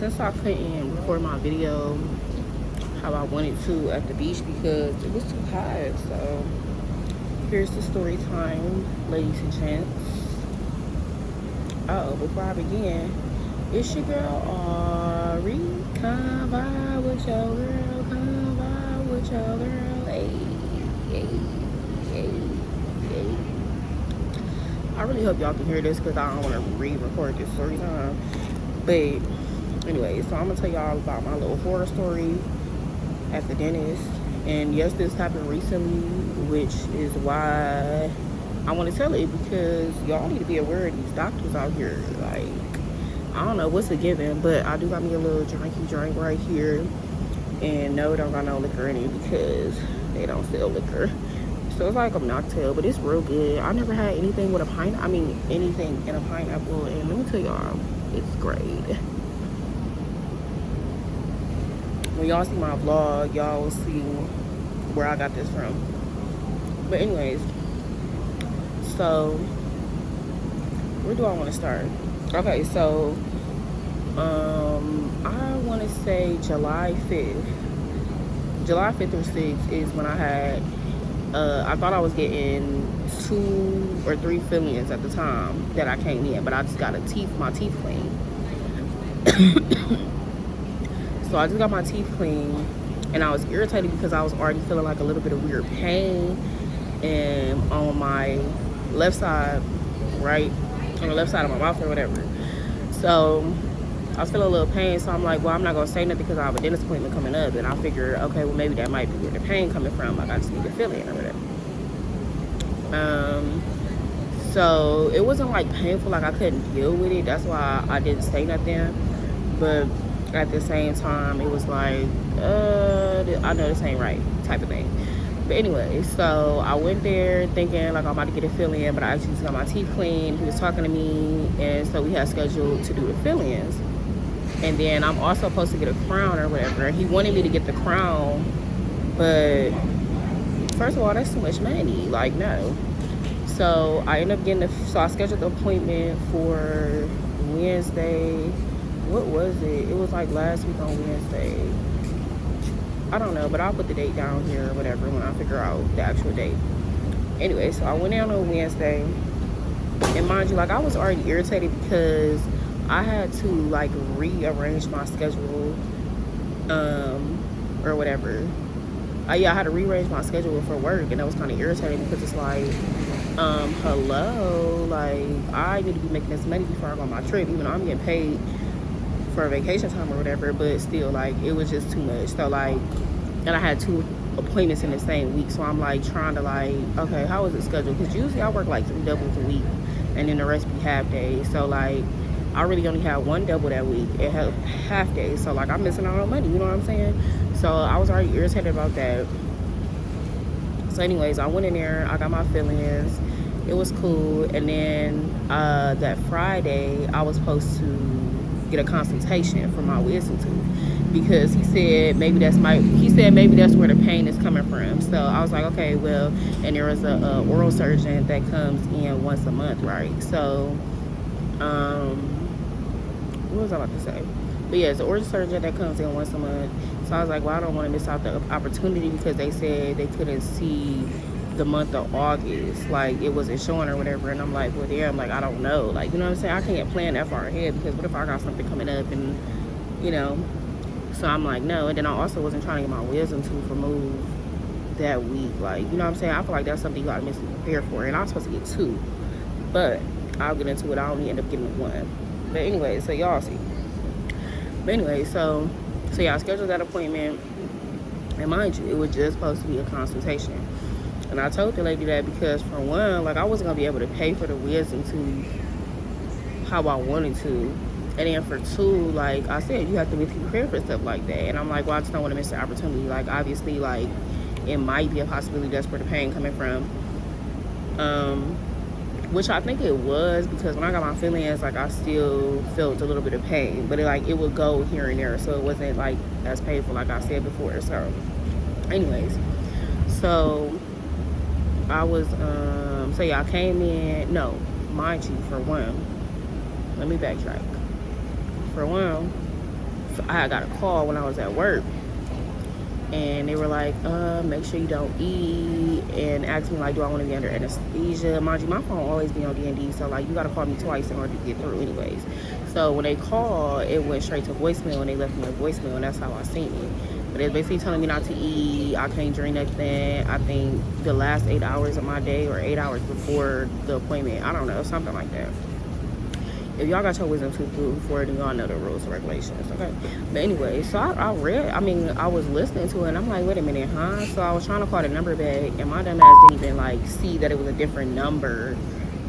since I couldn't record my video how I wanted to at the beach because it was too hot, so here's the story time, ladies and gents. Before I begin, it's your girl Ari. Come by with your girl, come by with your girl. Hey, hey, hey, hey. I really hope y'all can hear this because I don't want to re-record this story time. But anyway, so I'm gonna tell y'all about my little horror story at the dentist. And yes, this happened recently, which is why I want to tell it, because y'all need to be aware of these doctors out here. Like, I don't know what's a given, but I do got me a little drinky drink right here. And no, it don't got no liquor in it because they don't sell liquor. So it's like a mocktail, but it's real good. I never had anything with a anything in a pineapple. And let me tell y'all, it's great. When y'all see my vlog, y'all will see where I got this from. But anyways, so where do I want to start? Okay, so I want to say July 5th or 6th is when I had I thought I was getting 2 or 3 fillings at the time that I came in, but I just got my teeth clean. So I just got my teeth clean, and I was irritated because I was already feeling like a little bit of weird pain and on my left side, right on the left side of my mouth or whatever. So I was feeling a little pain, so I'm like, well, I'm not gonna say nothing because I have a dentist appointment coming up. And I figured, okay, well, maybe that might be where the pain coming from. Like, I just need to feel it or whatever. So it wasn't like painful, like I couldn't deal with it. That's why I didn't say nothing. But at the same time, it was like, I know this ain't right type of thing. But anyway, so I went there thinking like I'm about to get a fill-in, but I actually just got my teeth cleaned. He was talking to me, and so we had scheduled to do the fill-ins. And then I'm also supposed to get a crown or whatever. He wanted me to get the crown, but first of all, that's too much money. Like, no. So I ended up getting so I scheduled the appointment for Wednesday. What was it? It was like last week on Wednesday. I don't know, but I'll put the date down here or whatever when I figure out the actual date. Anyway, so I went down on Wednesday. And mind you, like, I was already irritated because I had to like rearrange my schedule or whatever. Yeah, I had to rearrange my schedule for work, and that was kind of irritating because it's like, hello, like, I need to be making this money before I go on my trip, even though I'm getting paid for vacation time or whatever, but still, like, it was just too much. So like, and I had 2 appointments in the same week, so I'm like trying to like, okay, how is it scheduled? Because usually I work like 3 doubles a week, and then the rest be half days. So like, I really only had 1 double that week and half days, so like, I'm missing out on money, you know what I'm saying? So I was already irritated about that. So anyways, I went in there, I got my fill-ins, it was cool. And then that Friday I was supposed to get a consultation for my wisdom tooth, because he said maybe that's where the pain is coming from. So I was like, okay, well, and there was a oral surgeon that comes in once a month, right? So what was I about to say? But yeah, it's an oral surgeon that comes in once a month. So I was like, well, I don't want to miss out the opportunity, because they said they couldn't see the month of August, like it wasn't showing or whatever. And I'm like, well, damn, like, I don't know, like, you know what I'm saying? I can't plan that far ahead, because what if I got something coming up, and you know. So I'm like, no. And then I also wasn't trying to get my wisdom tooth removed that week, like, you know what I'm saying? I feel like that's something you gotta mentally prepare for, and I was supposed to get 2, but I'll get into it. I only end up getting 1. But anyway, so y'all see. But anyway, so yeah, I scheduled that appointment, and mind you, it was just supposed to be a consultation. And I told the lady that because, for one, like, I wasn't gonna be able to pay for the wisdom tooth how I wanted to. And then for 2, like I said, you have to be prepared for stuff like that. And I'm like, well, I just don't want to miss the opportunity. Like, obviously, like, it might be a possibility that's where the pain coming from. Which I think it was, because when I got my fillings, like, I still felt a little bit of pain, but it would go here and there, so it wasn't like as painful like I said before. So anyways, so I was so yeah, I came in, no, mind you, for one, let me backtrack. For one, So I got a call when I was at work, and they were like, make sure you don't eat, and asked me like, do I want to be under anesthesia? Mind you, my phone always be on D&D, so like you gotta call me twice in order to get through anyways. So when they called, it went straight to voicemail, and they left me a voicemail, and that's how I seen it. But it's basically telling me not to eat, I can't drink nothing. I think the last 8 hours of my day, or 8 hours before the appointment, I don't know, something like that. If y'all got your wisdom tooth pulled before, then y'all know the rules and regulations, okay? But anyway, so I was listening to it, and I'm like, wait a minute, huh? So I was trying to call the number back, and my dumb ass didn't even, like, see that it was a different number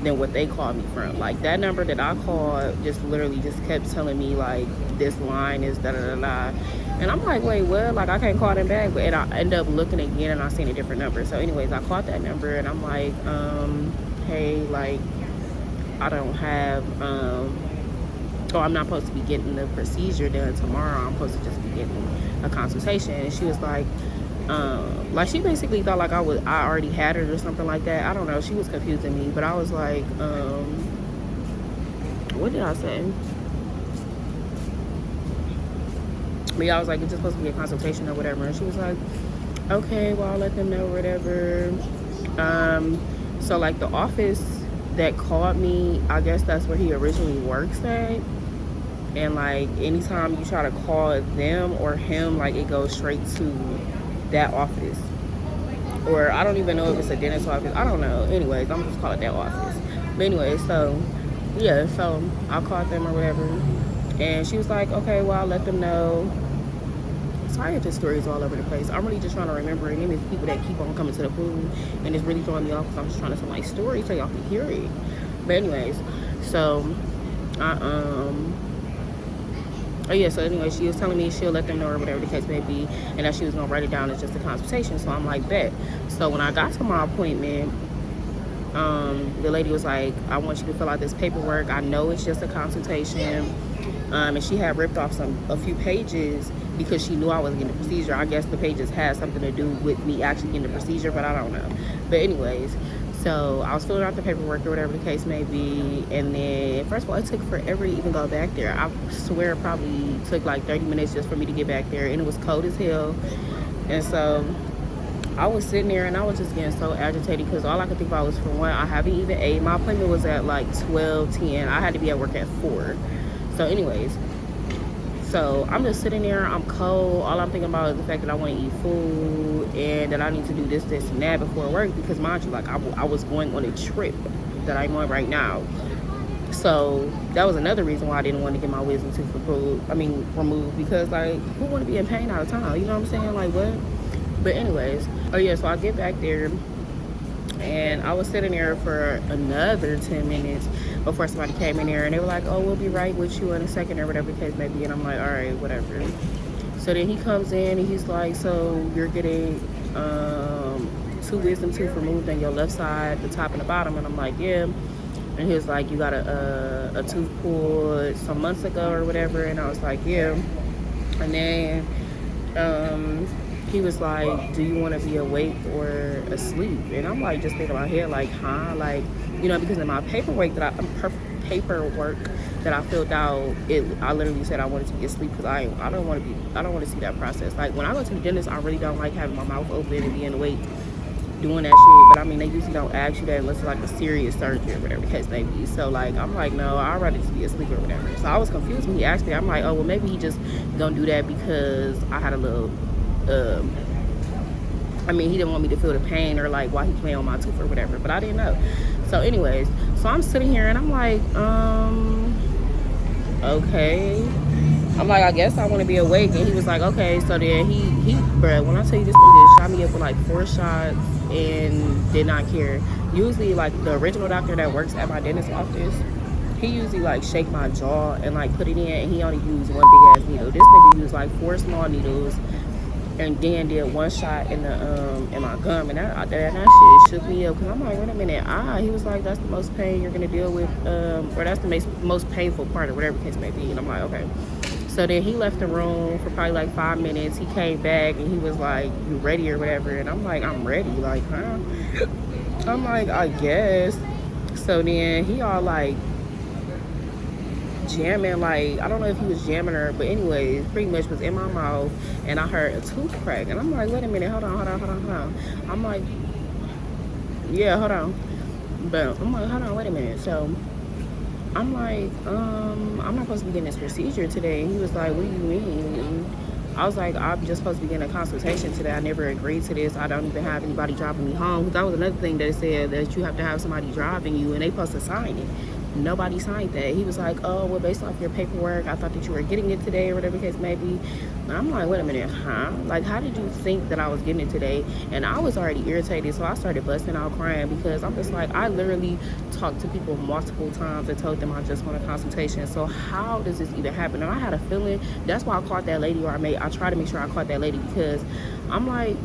than what they called me from. Like, that number that I called just literally just kept telling me, like, this line is da-da-da-da. And I'm like, wait, what? Like, I can't call them back. But I end up looking again, and I seen a different number. So anyways, I called that number, and I'm like, hey, like, I don't have, I'm not supposed to be getting the procedure done tomorrow. I'm supposed to just be getting a consultation. And she was like she basically thought like I already had it or something like that. I don't know. She was confusing me, but I was like, what did I say? But yeah, I was like, it's just supposed to be a consultation or whatever. And she was like, okay, well, I'll let them know, whatever. So like the office that called me, I guess that's where he originally works at. And like anytime you try to call them or him, like it goes straight to that office. Or I don't even know if it's a dentist office. I don't know. Anyways, I'm just calling it that office. But anyway, so yeah, so I called them or whatever. And she was like, okay, well, I'll let them know. Sorry if this story is all over the place. I'm really just trying to remember. And then there's people that keep on coming to the pool, and it's really throwing me off because I'm just trying to tell my story so y'all can hear it. But anyways, so so anyway, she was telling me she'll let them know or whatever the case may be, and that she was gonna write it down as just a consultation. So I'm like, bet. So when I got to my appointment, the lady was like, I want you to fill out this paperwork. I know it's just a consultation. And she had ripped off a few pages because she knew I was getting the procedure. I guess the pages had something to do with me actually getting the procedure, but I don't know. But anyways, so I was filling out the paperwork or whatever the case may be. And then, first of all, it took forever to even go back there. I swear it probably took like 30 minutes just for me to get back there. And it was cold as hell. And so I was sitting there and I was just getting so agitated because all I could think about was, for one, I haven't even ate. My appointment was at like 12:10. I had to be at work at 4. So anyways, so I'm just sitting there, I'm cold. All I'm thinking about is the fact that I want to eat food and that I need to do this, and that before work, because mind you, like I was going on a trip that I'm on right now. So that was another reason why I didn't want to get my wisdom tooth removed, because like, who want to be in pain all the time? You know what I'm saying? Like, what? But anyways, so I get back there, and I was sitting there for another 10 minutes before somebody came in there, and they were like, oh, we'll be right with you in a second, or whatever the case may be. And I'm like, all right, whatever. So then he comes in and he's like, so you're getting 2 wisdom teeth removed on your left side, the top and the bottom. And I'm like, yeah. And he was like, you got a tooth pulled some months ago or whatever. And I was like, yeah. And then he was like, do you want to be awake or asleep? And I'm like, just thinking in my head, like, huh? Like, you know, because in my paperwork that I filled out, I literally said I wanted to get sleep, because I don't want to see that process. Like, when I go to the dentist, I really don't like having my mouth open and being awake doing that shit. But I mean, they usually don't ask you that unless it's like a serious surgery or whatever the case may be. So like, I'm like, no, I'd rather just be asleep or whatever. So I was confused when he asked me. I'm like, oh, well, maybe he just gonna do that because I had a little he didn't want me to feel the pain, or like why he playing on my tooth or whatever, but I didn't know. So anyways, so I'm sitting here and I'm like, okay. I'm like, I guess I want to be awake. And he was like, okay. So then bruh, when I tell you this nigga shot me up with like 4 shots and did not care. Usually like the original doctor that works at my dentist office, he usually like shake my jaw and like put it in, and he only used 1 big ass needle. This nigga used like 4 small needles, and then did 1 shot in my gum, and that shit shook me up, because I'm like, wait a minute, he was like, that's the most pain you're gonna deal with, or that's the most painful part, or whatever the case may be. And I'm like, okay. So then he left the room for probably like 5 minutes. He came back and he was like, you ready or whatever? And I'm like, I'm ready. Like, huh? I'm like, I guess. So then he all like, jamming, like, I don't know if he was jamming her, but anyways, pretty much was in my mouth, and I heard a tooth crack, and I'm like, wait a minute, hold on. I'm like, yeah, hold on. But I'm like, hold on, wait a minute. So I'm like, I'm not supposed to be getting this procedure today. And he was like, what do you mean? And I was like, I'm just supposed to be getting a consultation today. I never agreed to this. I don't even have anybody driving me home. Because that was another thing that it said, that you have to have somebody driving you, and they supposed to sign it. Nobody signed that. He was like, oh, well, based off your paperwork, I thought that you were getting it today, or whatever the case may be. And I'm like, wait a minute, huh? Like, how did you think that I was getting it today? And I was already irritated, so I started busting out crying, because I'm just like, I literally talked to people multiple times and told them I just want a consultation. So how does this even happen? And I had a feeling, that's why I caught that lady, or I tried to make sure I caught that lady, because I'm like,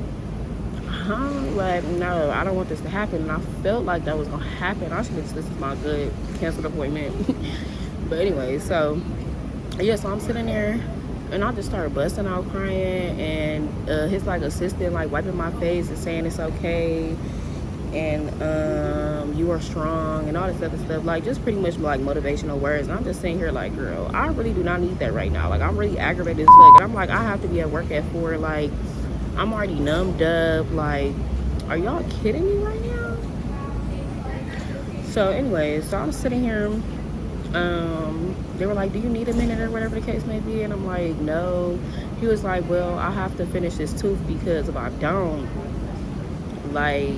huh? Like, no, I don't want this to happen. And I felt like that was gonna happen. I should have just, this is my good canceled appointment. But anyway, so yeah, so I'm sitting there, and I just started busting out crying, and his like assistant like wiping my face and saying it's okay, and you are strong, and all this other stuff, like just pretty much like motivational words. And I'm just sitting here like, girl, I really do not need that right now. Like, I'm really aggravated as fuck, and I'm like, I have to be at work at 4. Like, I'm already numbed up. Like, are y'all kidding me right now? So anyways, so I'm sitting here. They were like, do you need a minute, or whatever the case may be? And I'm like, no. He was like, well, I have to finish this tooth, because if I don't, like,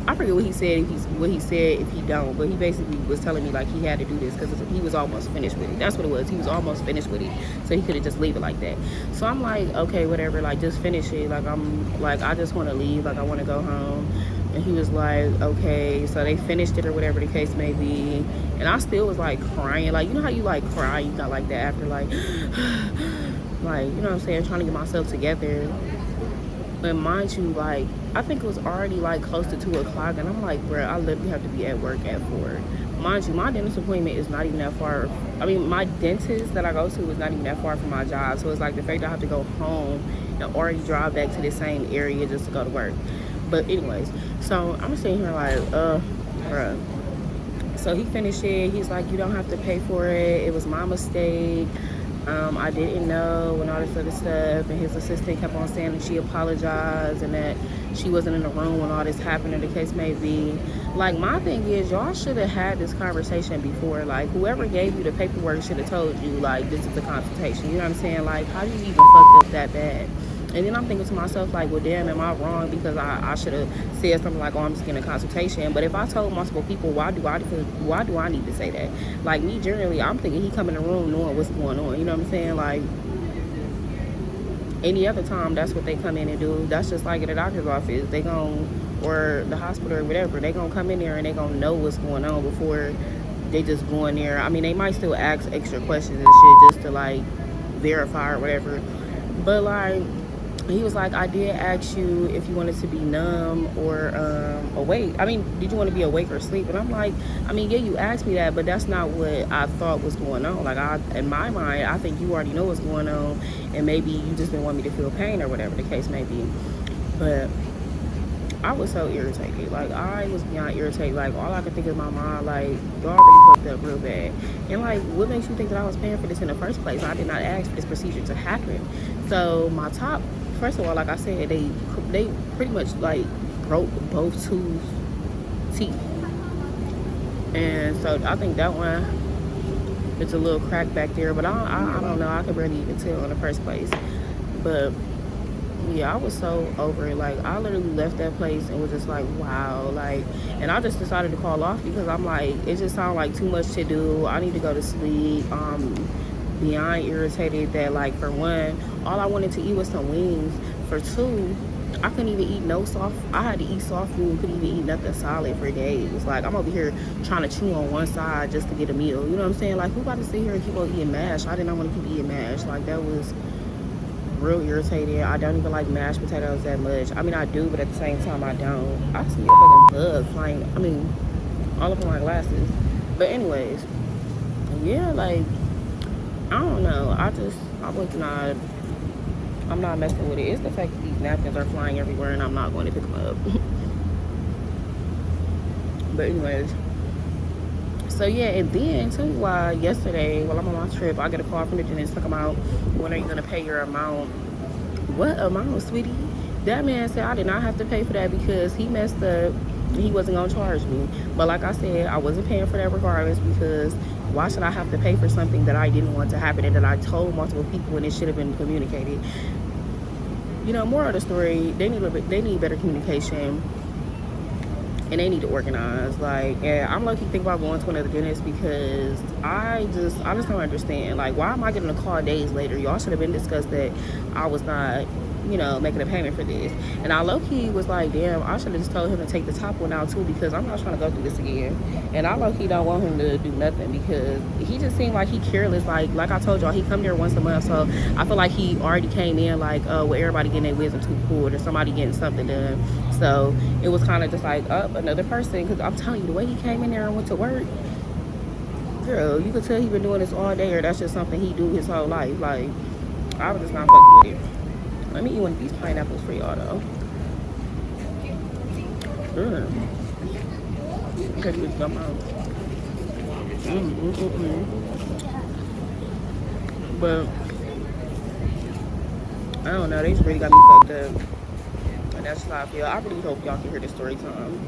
I forget what he said, if he don't, but he basically was telling me like he had to do this because he was almost finished with it. That's what it was. He was almost finished with it, so he could have just leave it like that. So I'm like, okay, whatever, like just finish it. Like, I'm like, I just want to leave, like I want to go home. And he was like, okay. So they finished it, or whatever the case may be, and I still was like crying. Like, you know how you like cry, you got like that after like like, you know what I'm saying, trying to get myself together. But mind you, like, I think it was already like close to 2 o'clock, and I'm like, bro, I literally have to be at work at 4. Mind you, my dentist appointment is not even that far. I mean, my dentist that I go to is not even that far from my job. So it's like the fact that I have to go home and already drive back to the same area just to go to work. But anyways, so I'm sitting here like, bruh. So he finished it. He's like, you don't have to pay for it. It was my mistake. I didn't know, and all this other stuff. And his assistant kept on saying that she apologized and that she wasn't in the room when all this happened, or the case may be. Like, my thing is, y'all should have had this conversation before. Like, whoever gave you the paperwork should have told you, like, this is a consultation. You know what I'm saying? Like, how do you even fucked up that bad? And then I'm thinking to myself, like, well, damn, am I wrong? Because I should have said something like, oh, I'm just getting a consultation. But if I told multiple people, why do I need to say that? Like, me, generally, I'm thinking he come in the room knowing what's going on. You know what I'm saying? Like, any other time, that's what they come in and do. That's just like at a doctor's office. They gon', or the hospital or whatever, they gonna come in there and they gonna know what's going on before they just go in there. I mean, they might still ask extra questions and shit just to, like, verify or whatever. But, like, he was like, I did ask you if you wanted to be numb or awake. I mean, did you want to be awake or asleep? And I'm like, I mean, yeah, you asked me that, but that's not what I thought was going on. Like, in my mind, I think you already know what's going on, and maybe you just didn't want me to feel pain or whatever the case may be. But I was so irritated. Like, I was beyond irritated. Like, all I could think is my mom, like, y'all already fucked up real bad. And, like, what makes you think that I was paying for this in the first place? I did not ask for this procedure to happen. So my top, first of all, like I said, they pretty much like broke both teeth, and so I think that one, it's a little crack back there, but I don't know, I could barely even tell in the first place. But yeah, I was so over it. Like, I literally left that place and was just like, wow. Like, and I just decided to call off because I'm like, it just sounded like too much to do. I need to go to sleep. Beyond irritated that, like, for one, all I wanted to eat was some wings. For two, I couldn't even eat I had to eat soft food, couldn't even eat nothing solid for days. Like, I'm over here trying to chew on one side just to get a meal. You know what I'm saying? Like, who about to sit here and keep on eating mash? I did not want to keep eating mash. Like, that was real irritating. I don't even like mashed potatoes that much. I mean, I do, but at the same time, I don't. I see a fucking bug flying, I mean, all up on my glasses. But anyways, yeah, like, I don't know. I'm not messing with it. It's the fact that these napkins are flying everywhere and I'm not going to pick them up. But anyways, So yeah, and then tell you why yesterday while I'm on my trip, I get a call from the dentist talking about when are you gonna pay your amount. What amount, sweetie? That man said I did not have to pay for that because he messed up. He wasn't gonna charge me. But like I said, I wasn't paying for that regardless because why should I have to pay for something that I didn't want to happen and that I told multiple people and it should have been communicated? You know, more of the story, they need better communication and they need to organize. Like, and I'm lucky to think about going to another dentist because I just don't understand. Like, why am I getting a call days later? Y'all should have been discussed that I was not, you know, making a payment for this. And I low-key was like, damn, I should have just told him to take the top one out too because I'm not trying to go through this again. And I low-key don't want him to do nothing because he just seemed like he careless. Like I told y'all, he come there once a month, so I feel like he already came in like, well, everybody getting their wisdom tooth pulled or somebody getting something done. So it was kind of just like, up another person, because I'm telling you, the way he came in there and went to work, girl, you could tell he been doing this all day, or that's just something he do his whole life. Like, I was just not fucking with it. Let me eat one of these pineapples for y'all though. Okay, this gum out. But I don't know, they just really got me fucked up. And that's just how I feel. I really hope y'all can hear the story time.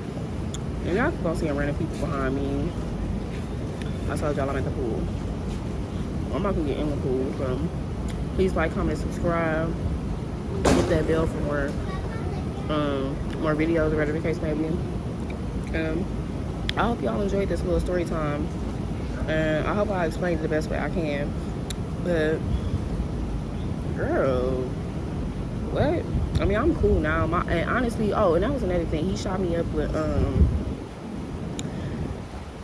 And y'all gonna see random people behind me. I told y'all I'm at the pool. I'm not gonna get in the pool, so please like, comment, subscribe. Hit that bell for more videos or whatever the case may be. I hope y'all enjoyed this little story time. And I hope I explained it the best way I can. But girl, what? I mean, I'm cool now. And honestly, oh, and that was another thing. He shot me up with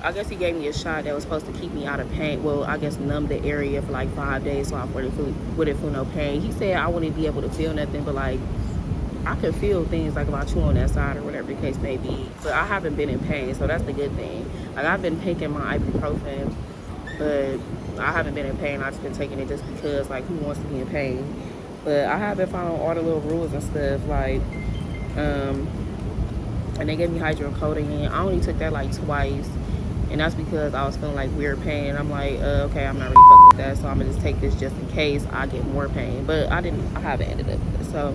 I guess he gave me a shot that was supposed to keep me out of pain. Well, I guess numb the area for like 5 days so I wouldn't feel no pain. He said I wouldn't be able to feel nothing, but like I could feel things like if I chew on that side or whatever the case may be. But I haven't been in pain, so that's the good thing. Like, I've been taking my ibuprofen, but I haven't been in pain. I've just been taking it just because, like, who wants to be in pain? But I have been following all the little rules and stuff, like, and they gave me hydrocodone. I only took that like twice, and that's because I was feeling like weird pain. I'm like, okay, I'm not really fucking with that, so I'm gonna just take this just in case I get more pain. But I haven't ended up with it. So,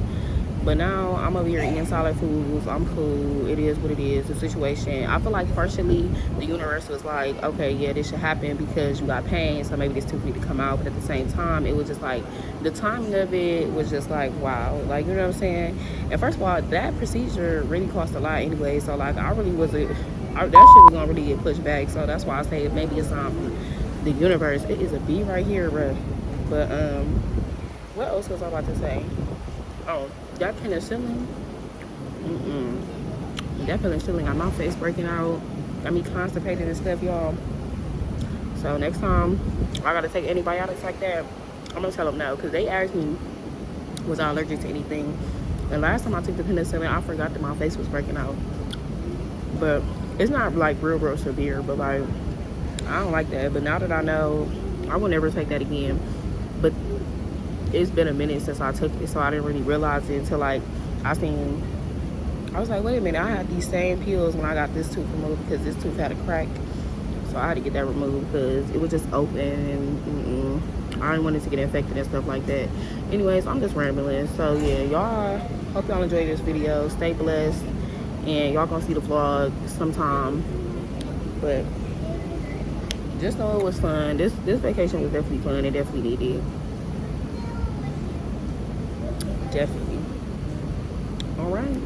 but now I'm over here eating solid foods. I'm cool. It is what it is. The situation. I feel like partially the universe was like, okay, yeah, this should happen because you got pain, so maybe this tooth need to come out. But at the same time, it was just like the timing of it was just like, wow, like, you know what I'm saying? And first of all, that procedure really cost a lot anyway. So like, I really wasn't. That shit was gonna really get pushed back. So that's why I say maybe it's the universe. It is a bee right here, bro. But what else was I about to say? Oh, that penicillin. That penicillin got my face breaking out. Got me constipated and stuff, y'all. So next time I gotta take antibiotics like that, I'm gonna tell them no, because they asked me was I allergic to anything. And last time I took the penicillin, I forgot that my face was breaking out. But it's not like real severe, but like, I don't like that. But now that I know, I will never take that again. But it's been a minute since I took it, so I didn't really realize it until like I was like, wait a minute, I had these same pills when I got this tooth removed because this tooth had a crack. So I had to get that removed because it was just open and I didn't want it to get infected and stuff like that. Anyways, I'm just rambling. So yeah, y'all, hope y'all enjoyed this video. Stay blessed, and y'all gonna see the vlog sometime. But just know it was fun. This vacation was definitely fun and definitely needed. Definitely. All right.